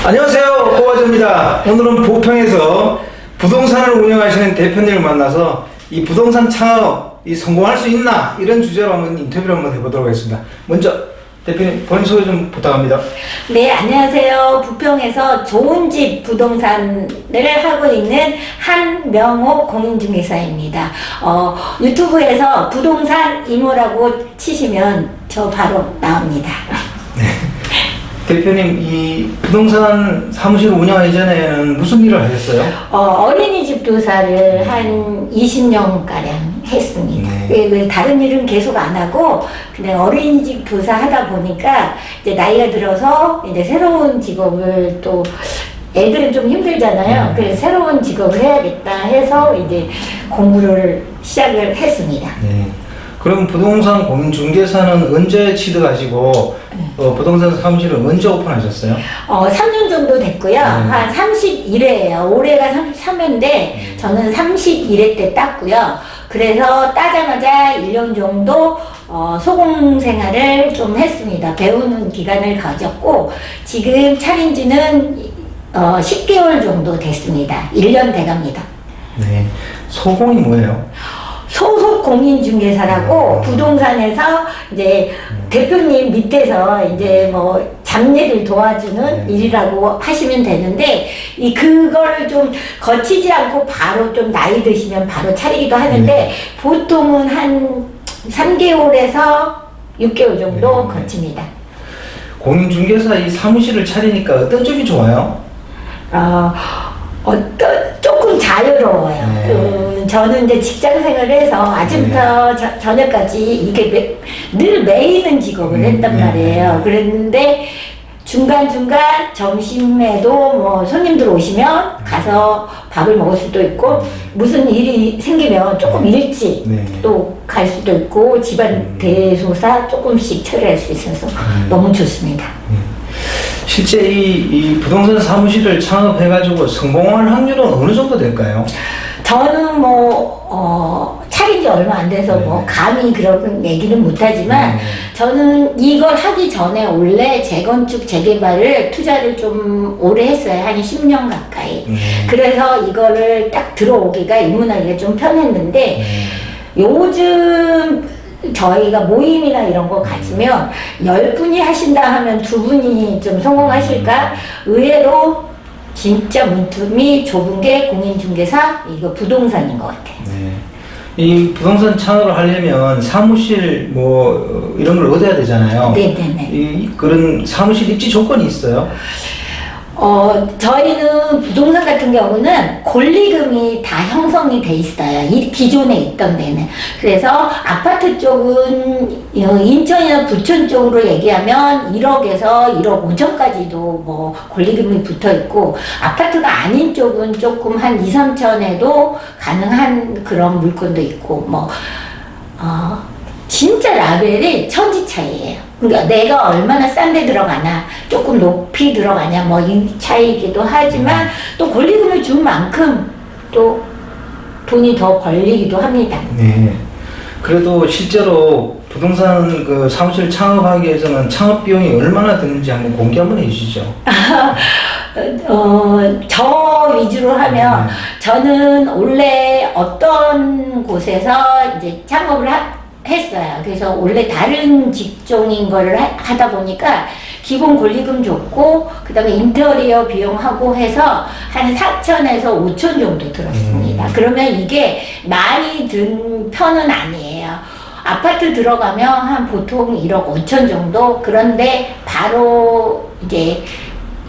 안녕하세요, 호화조입니다. 오늘은 부평에서 부동산을 운영하시는 대표님을 만나서 이 부동산 창업이 성공할 수 있나 이런 주제로 한번 인터뷰를 한번 해보도록 하겠습니다. 먼저 대표님 본인 소개 좀 부탁합니다. 네, 안녕하세요. 부평에서 좋은 집 부동산을 하고 있는 한명호 공인중개사입니다. 유튜브에서 부동산 이모라고 치시면 저 바로 나옵니다. 대표님, 이 부동산 사무실을 운영하기 전에는 무슨 일을 하셨어요? 어린이집 교사를 한 20년가량 했습니다. 왜 다른 일은 계속 안 하고 그냥 어린이집 교사 하다 보니까 이제 나이가 들어서 이제 새로운 직업을 또 애들은 좀 힘들잖아요. 그래서 새로운 직업을 해야겠다 해서 이제 공부를 시작을 했습니다. 네. 그럼 부동산 공인중개사는 언제 취득하시고 부동산 사무실을 언제 오픈하셨어요? 3년 정도 됐고요. 한 31회예요. 올해가 33회인데 저는 31회 때 땄고요. 그래서 따자마자 1년 정도 소공 생활을 좀 했습니다. 배우는 기간을 가졌고 지금 차린 지는 10개월 정도 됐습니다. 1년 돼갑니다. 네. 소공이 뭐예요? 소속 공인중개사라고 부동산에서 이제 대표님 밑에서 이제 뭐 잡일을 도와주는 일이라고 하시면 되는데 그걸 좀 거치지 않고 바로 좀 나이 드시면 바로 차리기도 하는데 보통은 한 3개월에서 6개월 정도 거칩니다. 공인중개사 이 사무실을 차리니까 어떤 점이 좋아요? 조금 자유로워요. 저는 이제 직장 생활을 해서 아침부터 저녁까지 이게 늘 매이는 직업을 했단 말이에요. 그랬는데 중간중간 점심에도 뭐 손님들 오시면 가서 밥을 먹을 수도 있고 무슨 일이 생기면 조금 일찍 또 갈 수도 있고 집안 대소사 조금씩 처리할 수 있어서 너무 좋습니다. 실제 이 부동산 사무실을 창업해가지고 성공할 확률은 어느 정도 될까요? 저는 차린 지 얼마 안 돼서 감히 그런 얘기는 못하지만 저는 이걸 하기 전에 원래 재건축, 재개발을 투자를 좀 오래 했어요. 한 10년 가까이. 그래서 이거를 딱 들어오기가 입문하기가 좀 편했는데 요즘 저희가 모임이나 이런 거 가지면 10분이 하신다 하면 2분이 좀 성공하실까? 의외로 진짜 문틈이 좁은 게 공인중개사, 이거 부동산인 것 같아요. 이 부동산 창업을 하려면 사무실 이런 걸 얻어야 되잖아요. 네네네. 그런 사무실 입지 조건이 있어요? 저희는 부동산 같은 경우는 권리금이 다 형성이 돼 있어요. 기존에 있던 데는. 그래서 아파트 쪽은 인천이나 부천 쪽으로 얘기하면 1억에서 1억 5천까지도 권리금이 붙어 있고 아파트가 아닌 쪽은 조금 한 2, 3천에도 가능한 그런 물건도 있고 진짜 라벨이 천지 차이예요. 그러니까 내가 얼마나 싼 데 들어가나 조금 높이 들어가냐 이 차이기도 하지만 또 권리금을 준 만큼 또 돈이 더 벌리기도 합니다. 네. 그래도 실제로 부동산 그 사무실 창업하기 위해서는 창업 비용이 얼마나 드는지 한번 공개 한번 해주시죠. 저 위주로 하면 저는 원래 어떤 곳에서 이제 창업을 했어요. 그래서 원래 다른 직종인 거를 하다 보니까 기본 권리금 줬고 그 다음에 인테리어 비용하고 해서 한 4천에서 5천 정도 들었습니다. 그러면 이게 많이 든 편은 아니에요. 아파트 들어가면 한 보통 1억 5천 정도. 그런데 바로 이제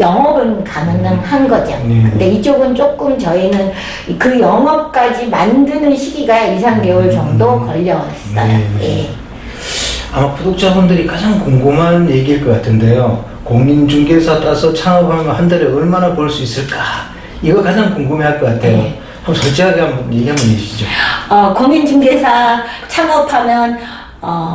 영업은 가능한 거죠. 근데 이쪽은 조금 저희는 그 영업까지 만드는 시기가 2, 3개월 정도 걸렸어요. 아마 구독자분들이 가장 궁금한 얘기일 것 같은데요. 공인중개사 따서 창업하면 한 달에 얼마나 벌 수 있을까? 이거 가장 궁금해할 것 같아요. 한번 솔직하게 한번 얘기 한번 해주시죠. 공인중개사 창업하면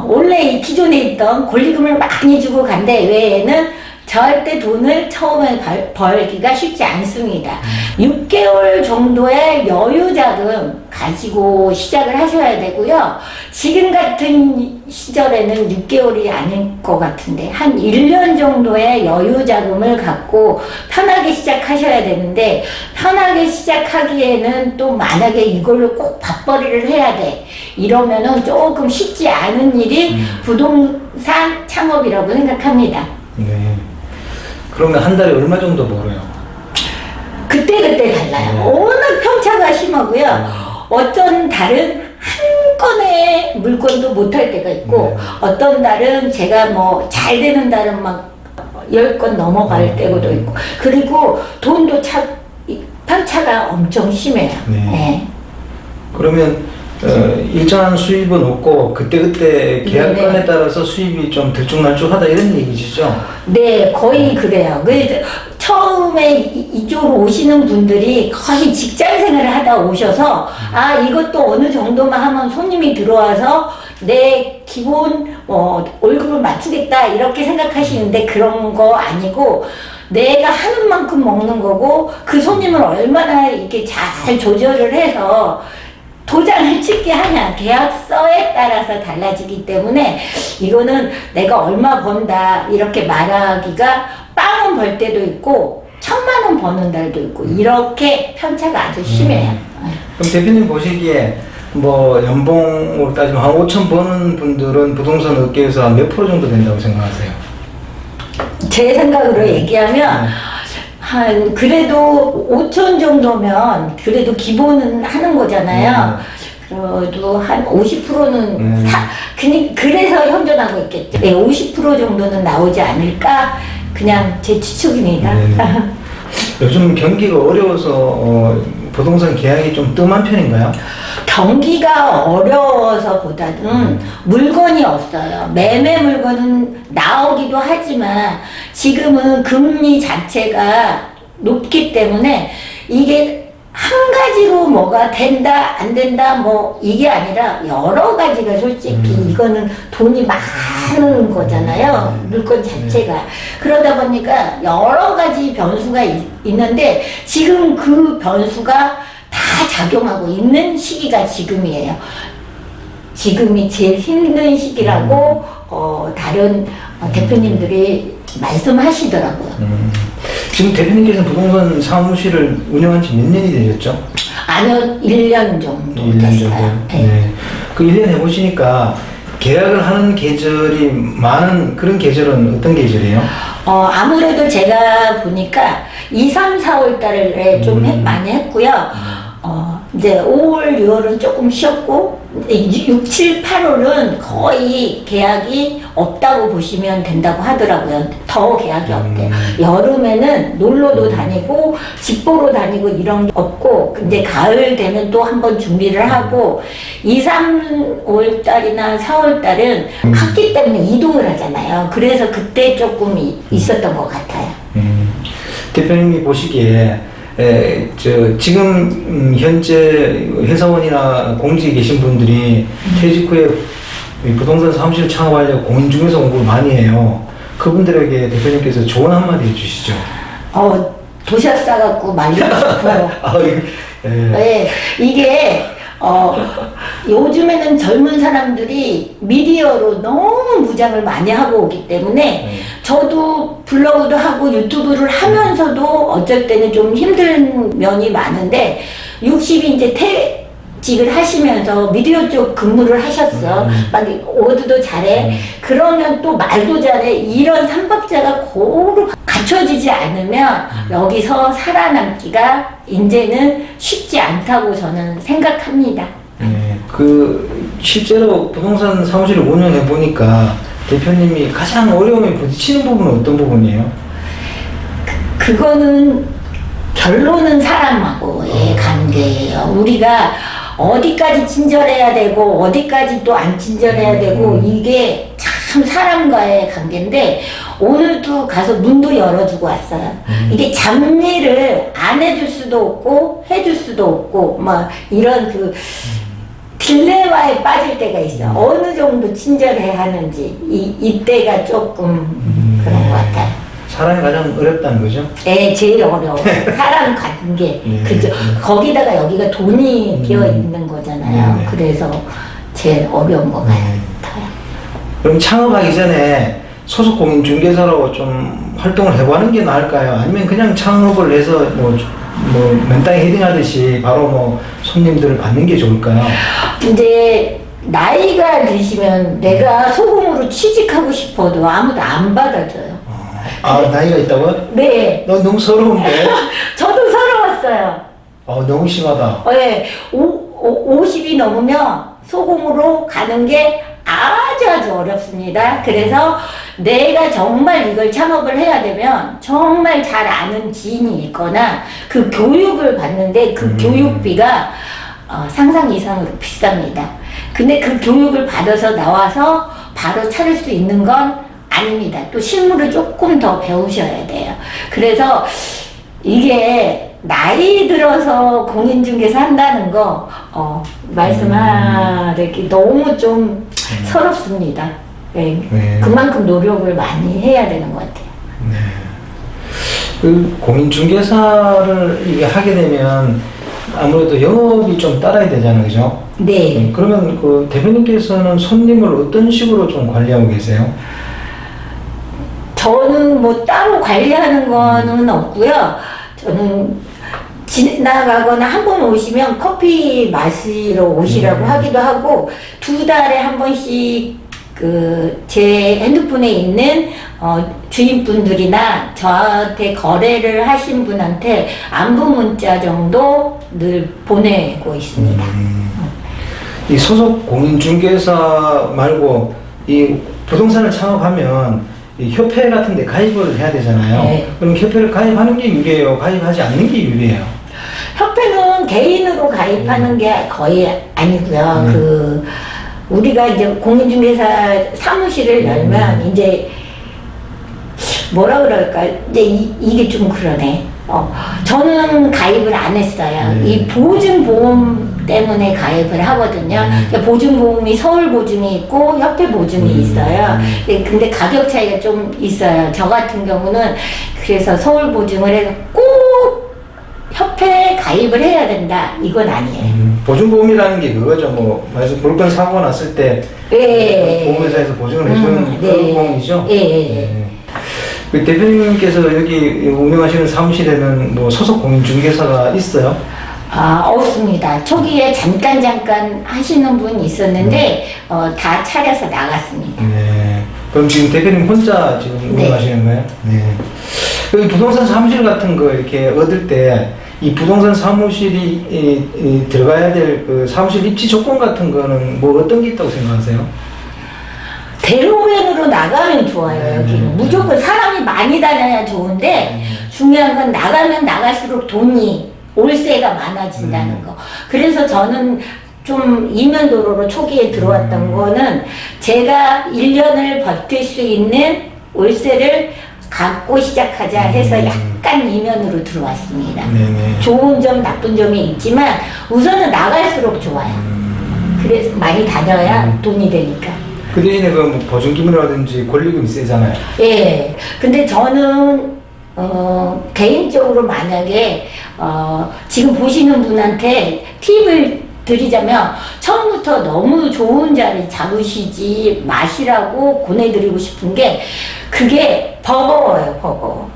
원래 이 기존에 있던 권리금을 많이 주고 간 데 외에는 절대 돈을 처음에 벌기가 쉽지 않습니다. 6개월 정도의 여유 자금 가지고 시작을 하셔야 되고요. 지금 같은 시절에는 6개월이 아닐 것 같은데 한 1년 정도의 여유 자금을 갖고 편하게 시작하셔야 되는데, 편하게 시작하기에는 또 만약에 이걸로 꼭 밥벌이를 해야 돼 이러면은 조금 쉽지 않은 일이 부동산 창업이라고 생각합니다. 네. 그러면 한 달에 얼마 정도 벌어요? 그때 달라요. 워낙 편차가 심하고요. 어떤 달은 한 건의 물건도 못 할 때가 있고, 어떤 달은 제가 뭐 잘 되는 달은 막 10건 넘어갈 때도 있고, 그리고 돈도 편차가 엄청 심해요. 네. 그러면 일정한 수입은 없고 그때 계약건에 따라서 수입이 좀 들쭉날쭉하다 이런 얘기시죠? 네, 거의 그래요. 처음에 이쪽으로 오시는 분들이 거의 직장 생활을 하다 오셔서 아, 이것도 어느 정도만 하면 손님이 들어와서 내 기본 월급을 맞추겠다 이렇게 생각하시는데, 그런 거 아니고 내가 하는 만큼 먹는 거고, 그 손님을 얼마나 이렇게 잘 조절을 해서 도장을 찍게 하냐, 계약서에 따라서 달라지기 때문에 이거는 내가 얼마 번다 이렇게 말하기가, 빵은 벌 때도 있고 1,000만 원 버는 달도 있고 이렇게 편차가 아주 심해요. 그럼 대표님 보시기에 뭐 연봉으로 따지면 한 5천 버는 분들은 부동산 업계에서 몇 프로 정도 된다고 생각하세요? 제 생각으로 얘기하면 한 그래도 5천 정도면 그래도 기본은 하는 거잖아요. 그래도 한 50%는 그래서 현존하고 있겠죠. 네, 50% 정도는 나오지 않을까, 그냥 제 추측입니다. 요즘 경기가 어려워서 부동산 계약이 좀 뜸한 편인가요? 경기가 어려워서보다는 물건이 없어요. 매매 물건은 나오기도 하지만 지금은 금리 자체가 높기 때문에 이게 한 가지로 뭐가 된다 안 된다 뭐 이게 아니라 여러 가지가 솔직히 이거는 돈이 많은 거잖아요. 물건 자체가. 그러다 보니까 여러 가지 변수가 있는데 지금 그 변수가 다 작용하고 있는 시기가 지금이에요. 지금이 제일 힘든 시기라고 다른 대표님들이 말씀하시더라고요. 지금 대표님께서는 부동산 사무실을 운영한 지 몇 년이 되셨죠? 아니요, 1년 정도 1년 됐어요. 정도요? 네. 그 1년 해보시니까 계약을 하는 계절이 많은 그런 계절은 어떤 계절이에요? 아무래도 제가 보니까 2, 3, 4월 달에 좀 많이 했고요. 이제 5월, 6월은 조금 쉬었고, 6, 7, 8월은 거의 계약이 없다고 보시면 된다고 하더라고요. 더 계약이 없대. 여름에는 놀러도 다니고, 집 보러 다니고 이런 게 없고, 근데 가을 되면 또 한번 준비를 하고, 2, 3월 달이나 4월 달은 학기 때문에 이동을 하잖아요. 그래서 그때 조금 있었던 것 같아요. 대표님이 보시기에 지금 현재 회사원이나 공직에 계신 분들이 퇴직 후에 부동산 사무실을 창업하려고 고민 중에서 공부를 많이 해요. 그분들에게 대표님께서 조언 한마디 해주시죠. 도시락 싸갖고 말리고 싶어요. 네, 이게 요즘에는 젊은 사람들이 미디어로 너무 무장을 많이 하고 오기 때문에 저도 블로그도 하고 유튜브를 하면서도 어쩔 때는 좀 힘든 면이 많은데 60이 이제 퇴직을 하시면서 미디어 쪽 근무를 하셨어. 막 워드도 잘해. 그러면 또 말도 잘해. 이런 삼박자가 고루 갖춰지지 않으면 여기서 살아남기가 이제는 쉽지 않다고 저는 생각합니다. 실제로 부동산 사무실을 운영해 보니까 대표님이 가장 어려움에 부딪히는 부분은 어떤 부분이에요? 그거는 결론은 사람하고의 관계예요. 우리가 어디까지 친절해야 되고 어디까지 또 안 친절해야 되고 이게 참 사람과의 관계인데 오늘도 가서 문도 열어주고 왔어요. 이게 잡일을 안 해줄 수도 없고 해줄 수도 없고 막 이런 그 딜레마에 빠질 때가 있어요. 어느 정도 친절해야 하는지 이때가 조금 그런 것 같아요. 사람이 가장 어렵다는 거죠? 예, 제일 어려워. 사람 갖는 게. 네. 그죠. 거기다가 여기가 돈이 비어 있는 거잖아요. 네, 네. 그래서 제일 어려운 것 같아요. 그럼 창업하기 전에 소속 공인중개사로 좀 활동을 해보는 게 나을까요? 아니면 그냥 창업을 해서 뭐 맨땅에 헤딩하듯이 바로 뭐 손님들을 받는 게 좋을까요? 이제 나이가 드시면 내가 소금으로 취직하고 싶어도 아무도 안 받아줘요. 아, 나이가 있다고요? 네. 너무 서러운데? 저도 서러웠어요. 너무 심하다. 네. 50이 넘으면 소금으로 가는 게 아주 어렵습니다. 그래서 내가 정말 이걸 창업을 해야 되면 정말 잘 아는 지인이 있거나 그 교육을 받는데 그 교육비가 상상 이상으로 비쌉니다. 근데 그 교육을 받아서 나와서 바로 차릴 수 있는 건 아닙니다. 또 실무를 조금 더 배우셔야 돼요. 그래서 이게 나이 들어서 공인중개사 한다는 거 말씀하기 너무 좀 서럽습니다. 네. 네. 그만큼 노력을 많이 해야 되는 것 같아요. 네. 그 공인중개사를 이게 하게 되면 아무래도 영업이 좀 따라야 되잖아요, 그죠? 네. 그러면 그 대표님께서는 손님을 어떤 식으로 좀 관리하고 계세요? 저는 뭐 따로 관리하는 거는 없고요. 저는 지나가거나 한 번 오시면 커피 마시러 오시라고 하기도 하고 2달에 한 번씩 그 제 핸드폰에 있는 주인분들이나 저한테 거래를 하신 분한테 안부 문자 정도 늘 보내고 있습니다. 이 소속 공인중개사 말고 이 부동산을 창업하면 이 협회 같은 데 가입을 해야 되잖아요. 네. 그럼 협회를 가입하는 게 유리해요? 가입하지 않는 게 유리해요? 협회는 개인으로 가입하는 게 거의 아니고요. 우리가 이제 공인중개사 사무실을 열면 이제 뭐라 그럴까 이제 이게 좀 그러네. 저는 가입을 안 했어요. 네. 이 보증보험 때문에 가입을 하거든요. 그러니까 보증보험이 서울보증이 있고 협회보증이 있어요. 근데 가격 차이가 좀 있어요. 저 같은 경우는 그래서 서울보증을 해서 꼭 협회에 가입을 해야 된다. 이건 아니에요. 보증보험이라는 게 그거죠. 뭐, 말해서 물건 사고가 났을 때 예. 보험회사에서 보증을 해주는 네. 그런 보험이죠. 예. 그 대표님께서 여기 운영하시는 사무실에는 뭐 소속 공인중개사가 있어요? 없습니다. 초기에 잠깐 하시는 분이 있었는데 다 차려서 나갔습니다. 네. 그럼 지금 대표님 혼자 지금 네. 운영하시는 거예요? 네. 그 부동산 사무실 같은 거 이렇게 얻을 때 이 부동산 사무실이 들어가야 될 그 사무실 입지 조건 같은 거는 뭐 어떤 게 있다고 생각하세요? 대로변으로 나가면 좋아요. 여기는 무조건 사람이 많이 다녀야 좋은데 중요한 건 나가면 나갈수록 돈이 월세가 많아진다는 거. 그래서 저는 좀 이면도로로 초기에 들어왔던 거는 제가 1년을 버틸 수 있는 월세를 갖고 시작하자 해서 약간 이면으로 들어왔습니다. 네네. 좋은 점, 나쁜 점이 있지만 우선은 나갈수록 좋아요. 그래서 많이 다녀야 돈이 되니까. 그 대신에 그 뭐 보증금이라든지 권리금이 세잖아요. 예. 근데 저는 개인적으로 만약에 지금 보시는 분한테 팁을 드리자면 처음부터 너무 좋은 자리 잡으시지 마시라고 권해드리고 싶은 게 그게 버거워요. 버거워.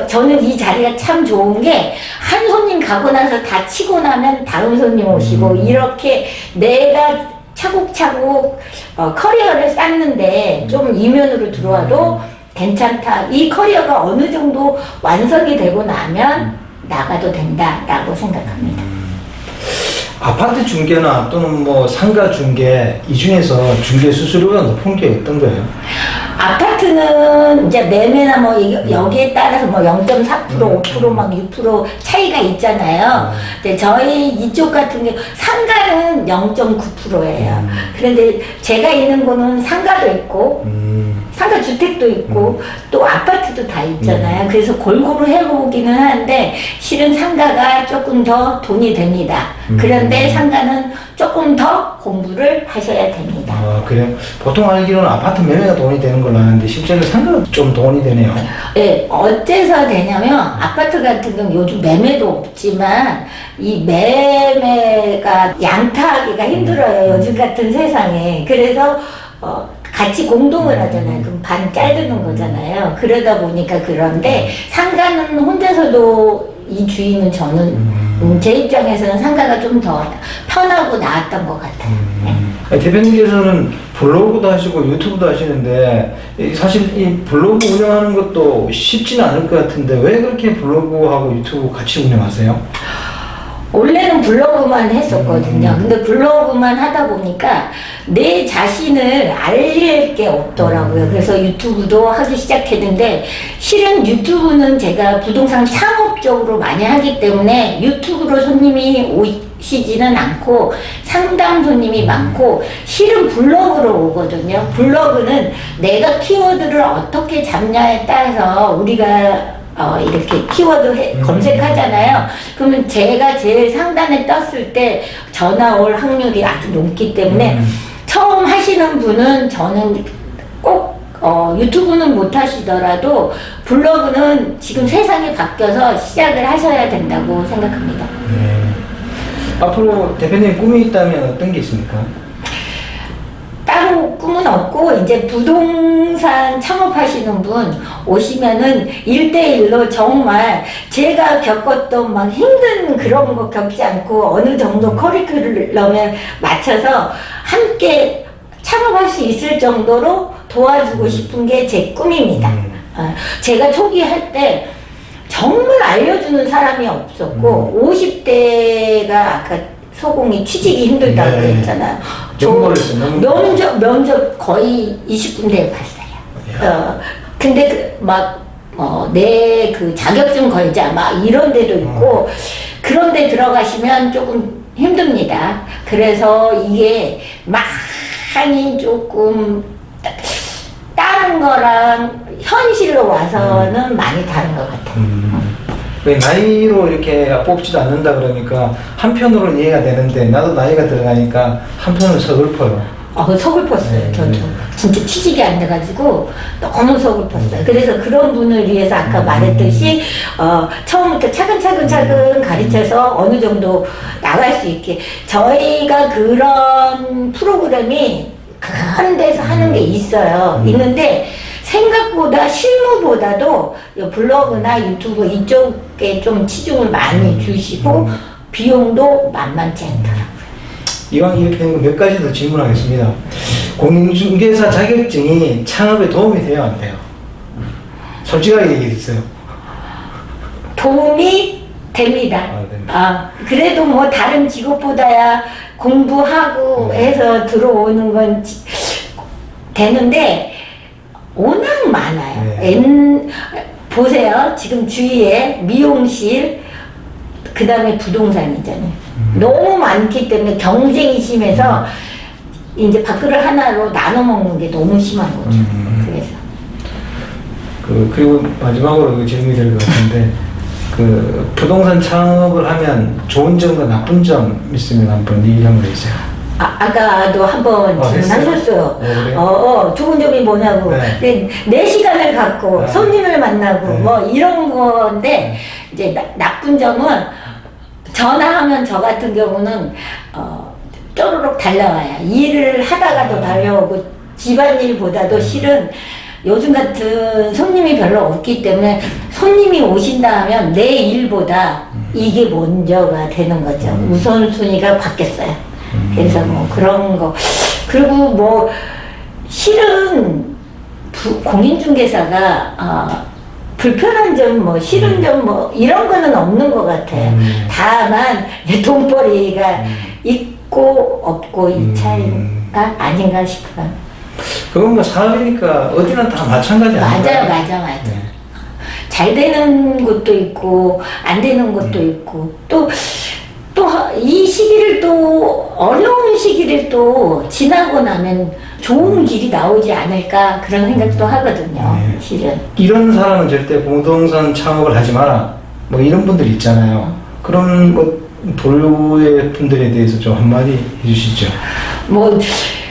저는 이 자리가 참 좋은 게 한 손님 가고 나서 다 치고 나면 다음 손님 오시고 이렇게 내가 차곡차곡 커리어를 쌓는데 좀 이면으로 들어와도 괜찮다. 이 커리어가 어느 정도 완성이 되고 나면 나가도 된다라고 생각합니다. 아파트 중개나 또는 뭐 상가 중개 이 중에서 중개 수수료가 높은 게 어떤 거예요? 아파트는 이제 매매나 뭐 여기에 따라서 뭐 0.4%, 5%, 막 6% 차이가 있잖아요. 근데 저희 이쪽 같은 경우 상가는 0.9%예요. 그런데 제가 있는 곳은 상가도 있고 상가 주택도 있고 또 아파트도 다 있잖아요. 그래서 골고루 해보기는 하는데 실은 상가가 조금 더 돈이 됩니다. 그런데 상가는 조금 더 공부를 하셔야 됩니다. 아, 그래요? 보통 알기로는 아파트 매매가 돈이 되는 걸로 아는데 실제로 상가가 좀 돈이 되네요. 네, 어째서 되냐면 아파트 같은 경우 요즘 매매도 없지만 이 매매가 양타하기가 힘들어요. 요즘 같은 세상에. 그래서 같이 공동을 하잖아요. 그럼 반 자르는 거잖아요. 그러다 보니까 그런데 상가는 혼자서도 이 주인은 저는 제 입장에서는 상가가 좀 더 편하고 나았던 것 같아요. 네. 대표님께서는 블로그도 하시고 유튜브도 하시는데 사실 이 블로그 운영하는 것도 쉽지는 않을 것 같은데 왜 그렇게 블로그하고 유튜브 같이 운영하세요? 원래는 블로그만 했었거든요. 근데 블로그만 하다 보니까 내 자신을 알릴 게 없더라고요. 그래서 유튜브도 하기 시작했는데 실은 유튜브는 제가 부동산 창업적으로 많이 하기 때문에 유튜브로 손님이 오시지는 않고 상담 손님이 많고 실은 블로그로 오거든요. 블로그는 내가 키워드를 어떻게 잡냐에 따라서 우리가 이렇게 키워드 검색하잖아요. 그러면 제가 제일 상단에 떴을 때 전화 올 확률이 아주 높기 때문에 처음 하시는 분은 저는 꼭 유튜브는 못 하시더라도 블로그는 지금 세상이 바뀌어서 시작을 하셔야 된다고 생각합니다. 앞으로 대표님 꿈이 있다면 어떤 게 있습니까? 따로 꿈은 없고 이제 부동산 창업하시는 분 오시면은 1대1로 정말 제가 겪었던 막 힘든 그런 거 겪지 않고 어느 정도 커리큘럼에 맞춰서 함께 창업할 수 있을 정도로 도와주고 싶은 게 제 꿈입니다. 제가 초기 할 때 정말 알려주는 사람이 없었고 50대가 아까 소공이 취직이 힘들다고 했잖아요. 면접 거의 20군데 봤어요. 근데 내 그 자격증 걸자 막 이런 데도 있고 그런 데 들어가시면 조금 힘듭니다. 그래서 이게 많이 조금 다른 거랑 현실로 와서는 많이 다른 것 같아요. 왜 나이로 이렇게 뽑지도 않는다 그러니까 한편으로는 이해가 되는데 나도 나이가 들어가니까 한편으로 서글퍼요. 서글펐어요. 저도 진짜 취직이 안 돼가지고 너무 서글펐어요. 그래서 그런 분을 위해서 아까 말했듯이 처음부터 차근차근 가르쳐서 어느 정도 나갈 수 있게 저희가 그런 프로그램이 큰 데서 하는 게 있어요. 있는데 생각보다 실무보다도 블로그나 유튜브 이쪽에 좀 치중을 많이 주시고 비용도 만만치 않더라고요. 이왕 이렇게 된 거 몇 가지 더 질문하겠습니다. 공인중개사 자격증이 창업에 도움이 돼요, 안 돼요? 솔직하게 얘기해 주세요. 도움이 됩니다. 그래도 뭐 다른 직업보다야 공부하고 해서 들어오는 건 되는데 워낙 많아요. 보세요. 지금 주위에 미용실, 그 다음에 부동산이잖아요. 너무 많기 때문에 경쟁이 심해서 이제 밥그릇 하나로 나눠 먹는 게 너무 심한 거죠. 그래서. 그리고 마지막으로 이거 질문이 될 것 같은데, 부동산 창업을 하면 좋은 점과 나쁜 점 있으면 한번 얘기 한번 해주세요. 아까도 한번 질문하셨어요. 그래요? 좋은 점이 뭐냐고. 내 시간을 갖고 손님을 만나고 뭐 이런 건데, 이제 나쁜 점은 전화하면 저 같은 경우는 쪼르륵 달려와요. 일을 하다가도 달려오고 집안일보다도 실은 요즘 같은 손님이 별로 없기 때문에 손님이 오신다 하면 내 일보다 이게 먼저가 되는 거죠. 우선순위가 바뀌었어요. 그래서 뭐 그런 거. 그리고 뭐 실은 공인중개사가 불편한 점, 뭐 싫은 점, 뭐 이런 거는 없는 것 같아요. 다만 돈벌이가 있고 없고 이 차이가 아닌가 싶어요. 그건 뭐 사업이니까 어디나 다 마찬가지 아닌가요? 맞아. 잘 되는 곳도 있고 안 되는 곳도 있고 또 또 이 시기를 또 어려운 시기를 또 지나고 나면 좋은 길이 나오지 않을까 그런 생각도 하거든요. 네. 실은. 이런 사람은 절대 부동산 창업을 하지 마라. 뭐 이런 분들 있잖아요. 그런 뭐 보류의 분들에 대해서 좀 한마디 해주시죠. 뭐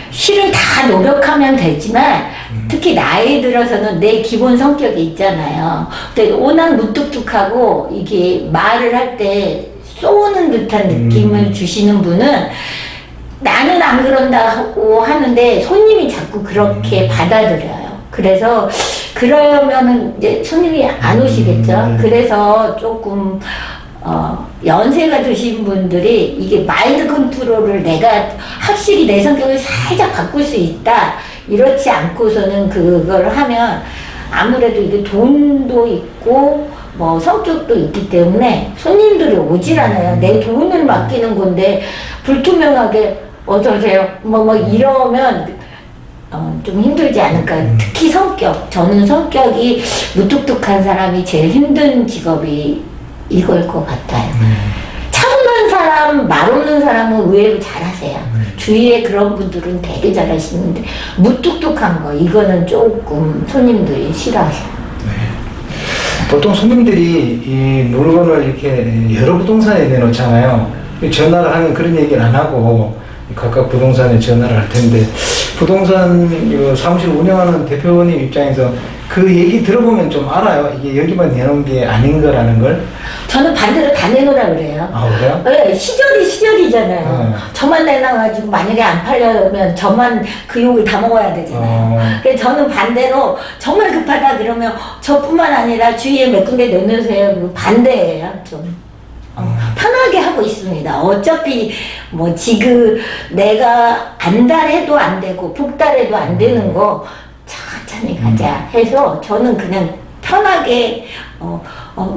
실은 다 노력하면 되지만 특히 나이 들어서는 내 기본 성격이 있잖아요. 근데 워낙 무뚝뚝하고 이게 말을 할 때 쏘는 듯한 느낌을 주시는 분은 나는 안 그런다고 하는데 손님이 자꾸 그렇게 받아들여요. 그래서 그러면은 이제 손님이 안 오시겠죠. 그래서 조금 연세가 드신 분들이 이게 마인드 컨트롤을 내가 확실히 내 성격을 살짝 바꿀 수 있다. 이렇지 않고서는 그걸 하면 아무래도 이게 돈도 있고 뭐 성격도 있기 때문에 손님들이 오질 않아요. 내 돈을 맡기는 건데 불투명하게 어서 오세요. 뭐 이러면 좀 힘들지 않을까. 특히 성격. 저는 성격이 무뚝뚝한 사람이 제일 힘든 직업이 이걸 것 같아요. 차분한 사람, 말 없는 사람은 의외로 잘하세요. 주위에 그런 분들은 되게 잘하시는데 무뚝뚝한 거 이거는 조금 손님들이 싫어하세요. 보통 손님들이 이 물건을 이렇게 여러 부동산에 내놓잖아요. 전화를 하면 그런 얘기를 안 하고 각각 부동산에 전화를 할 텐데 부동산 사무실 운영하는 대표님 입장에서 그 얘기 들어보면 좀 알아요. 이게 여기만 내놓은 게 아닌 거라는 걸. 저는 반대로 다 내놓으라 그래요. 아, 그래요? 네, 시절이잖아요. 저만 내놔가지고 만약에 안 팔려면 저만 그 욕을 다 먹어야 되잖아요. 그래서 저는 반대로 정말 급하다 그러면 저뿐만 아니라 주위에 몇 군데 내놓으세요. 반대예요, 좀. 편하게 하고 있습니다. 어차피 뭐 지금 내가 안달해도 안 되고 복달해도 안 되는 거 천천히 가자 해서 저는 그냥 편하게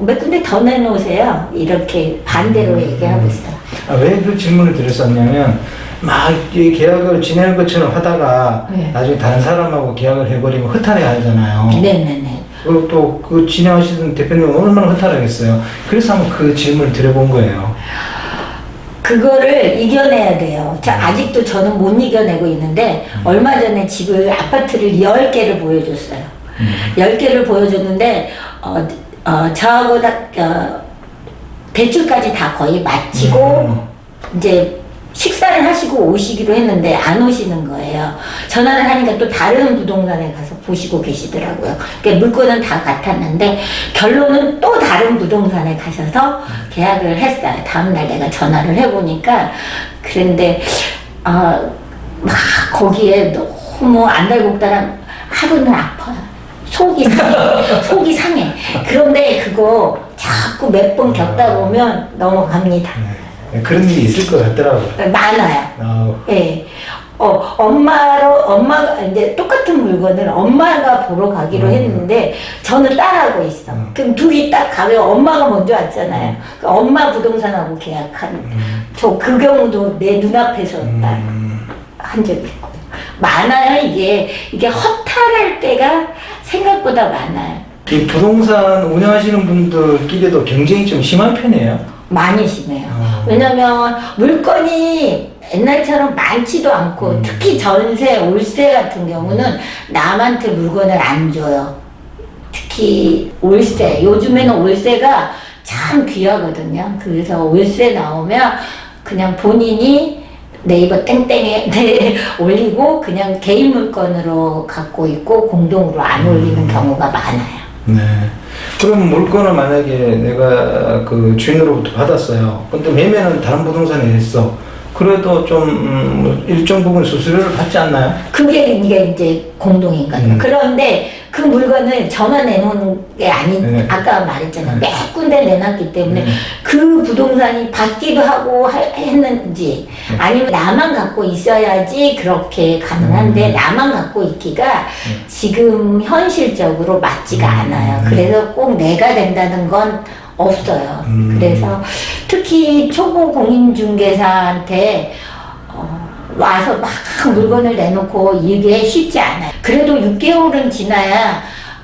몇 군데 더 내놓으세요. 이렇게 반대로 얘기하고 있어요. 왜 그 질문을 드렸었냐면 막 이 계약을 진행할 것처럼 하다가 네. 나중에 다른 사람하고 계약을 해버리면 허탈해 하잖아요. 네네네. 그리고 또 그 진행하시던 대표님은 얼마나 허탈하겠어요. 그래서 한번 그 질문을 드려본 거예요. 그거를 이겨내야 돼요. 아직도 저는 못 이겨내고 있는데 얼마 전에 집을 아파트를 10개를 보여줬어요. 10개를 보여줬는데 저하고 대출까지 다 거의 마치고 이제 식사를 하시고 오시기로 했는데 안 오시는 거예요. 전화를 하니까 또 다른 부동산에 가서 보시고 계시더라고요. 그러니까 물건은 다 같았는데 결론은 또 다른 부동산에 가셔서 계약을 했어요. 다음날 내가 전화를 해보니까 그런데 막 거기에 너무 안달복달한 하루는 아파요. 속이 상해. 그런데 그거 자꾸 몇 번 겪다 보면 넘어갑니다. 네, 그런 일이 있을 것 같더라고요. 많아요. 예. 엄마가 이제 똑같은 물건을 엄마가 보러 가기로 했는데 저는 딸하고 있어. 그럼 둘이 딱 가면 엄마가 먼저 왔잖아요. 그 엄마 부동산하고 계약한 저 그 경우도 내 눈앞에서 한 적이 있고 많아요. 이게 허탈할 때가 생각보다 많아요. 이 부동산 운영하시는 분들끼리도 경쟁이 좀 심한 편이에요. 많이 심해요. 왜냐면 물건이 옛날처럼 많지도 않고 특히 전세, 월세 같은 경우는 남한테 물건을 안 줘요. 특히 월세. 요즘에는 월세가 참 귀하거든요. 그래서 월세 나오면 그냥 본인이 네이버 땡땡에 올리고 그냥 개인 물건으로 갖고 있고 공동으로 안 올리는 경우가 많아요. 네. 그럼 물건을 만약에 내가 그 주인으로부터 받았어요. 근데 매매는 다른 부동산에 했어. 그래도 좀 일정 부분 수수료를 받지 않나요? 그게 이제 공동인 거죠. 그런데 그 물건을 저만 내놓은 게 네. 아까 말했잖아요. 몇 군데 내놨기 때문에 그 부동산이 받기도 하고 했는지 아니면 나만 갖고 있어야지 그렇게 가능한데 나만 갖고 있기가 지금 현실적으로 맞지가 않아요. 그래서 꼭 내가 된다는 건 없어요. 그래서 특히 초보 공인중개사한테 와서 막 물건을 내놓고 이게 쉽지 않아요. 그래도 6개월은 지나야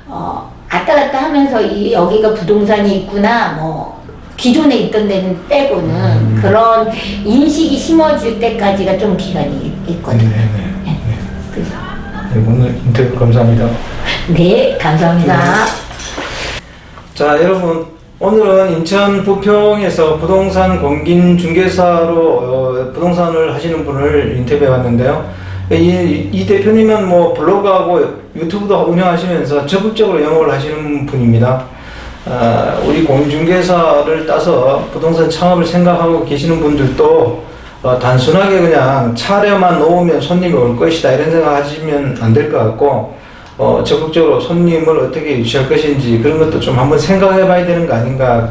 왔다 갔다 하면서 여기가 부동산이 있구나 뭐 기존에 있던 데는 빼고는 그런 인식이 심어질 때까지가 좀 기간이 있거든요. 네. 그래서 네, 오늘 인터뷰 감사합니다. 네, 감사합니다. 자, 여러분, 오늘은 인천 부평에서 부동산 공인 중개사로 부동산을 하시는 분을 인터뷰해 봤는데요. 이 대표님은 뭐 블로그하고 유튜브도 운영하시면서 적극적으로 영업을 하시는 분입니다. 우리 공인중개사를 따서 부동산 창업을 생각하고 계시는 분들도 단순하게 그냥 차려만 놓으면 손님이 올 것이다 이런 생각하시면 안 될 것 같고 적극적으로 손님을 어떻게 유치할 것인지 그런 것도 좀 한번 생각해 봐야 되는 거 아닌가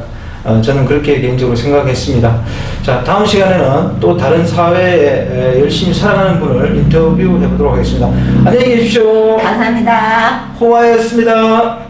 저는 그렇게 개인적으로 생각했습니다. 자, 다음 시간에는 또 다른 사회에 열심히 살아가는 분을 인터뷰해 보도록 하겠습니다. 안녕히 계십시오. 감사합니다. 호화였습니다.